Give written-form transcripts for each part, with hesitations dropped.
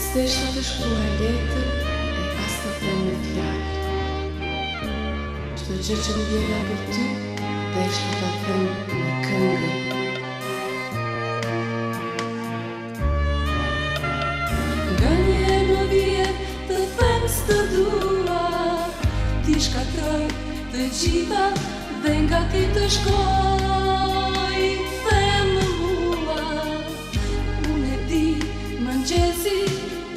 S'desh të shkruaj letër e as të them në fjalë. Çdo gjë që më vjen për ty, desh të ta them në këngë. Nganjëherë më vjen të them s'të dua, ti shkatroj të gjitha dhe nga ti të shkoj. Them në mua, unë e di mëngjesi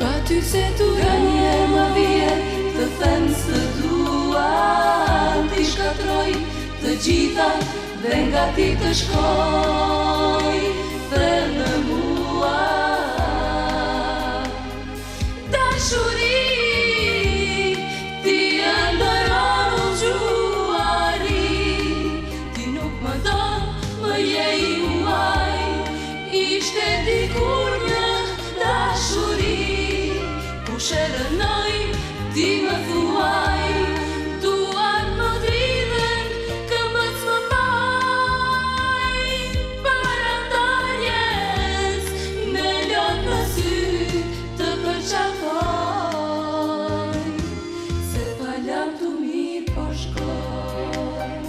pa ty se tu nganjëherë më vjen të them s'të dua, ti shkatroj të gjitha dhe nga ti të shkoj. Them në mua dashuri, ti ëndërron gjuari, ti nuk më do, më je i muaj. Ishte dikur një dashuri, ku shërënoj, ti më thuaj. Duart më dridhen, këmbët më paj. Para ndarjes, me lot në sy të përqafoj. Se palam të mirë po shkoj.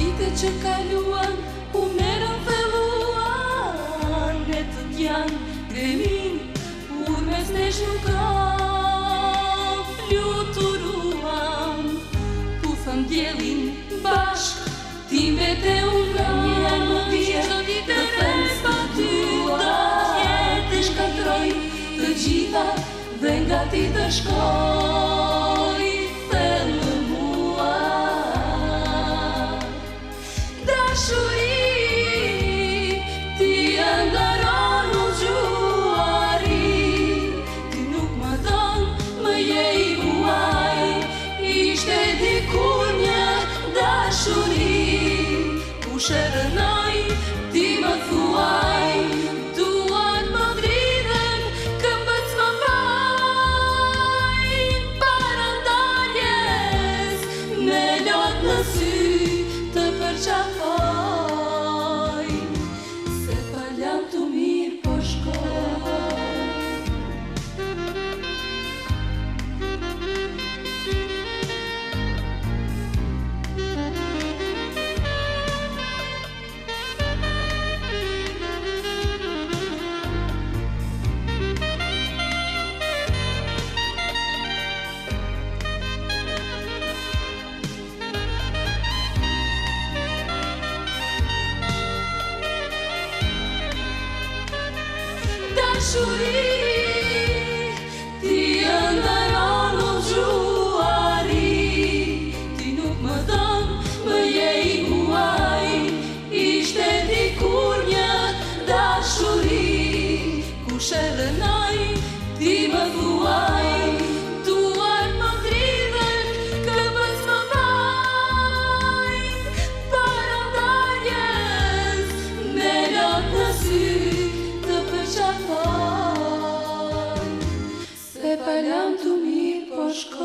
Vite që kaluan, unerën thelluan, ne të t'jan gremin, kur mes nesh nuk ka. Fluturuam, ku thëm djelin bashk, ti vete unë nganjëherë më vjen të them s'të dua, ti shkatroj të gjitha dhe nga ti të shkoj. Them në mua dashuri, ti ëndërron gjuari, ti nuk më don, më je i muaj. Ishte dikur një dashuri, ku shërënoj, ti më thuaj. Duart më dridhen, këmbët më paj. Para ndarjes, me lot në sy të përqafoj. Se palam të mirë po shkoj. Dashuri, ti ëndërron gjuari, ti nuk më don, më je i muaj. Ishte dikur një dashuri, ku shërënoj, ti më thuaj. Duart më dridhen, këmbët më paj. Para ndarjes, me lot në sy të përqafoj. Se palam të mirë po shkoj.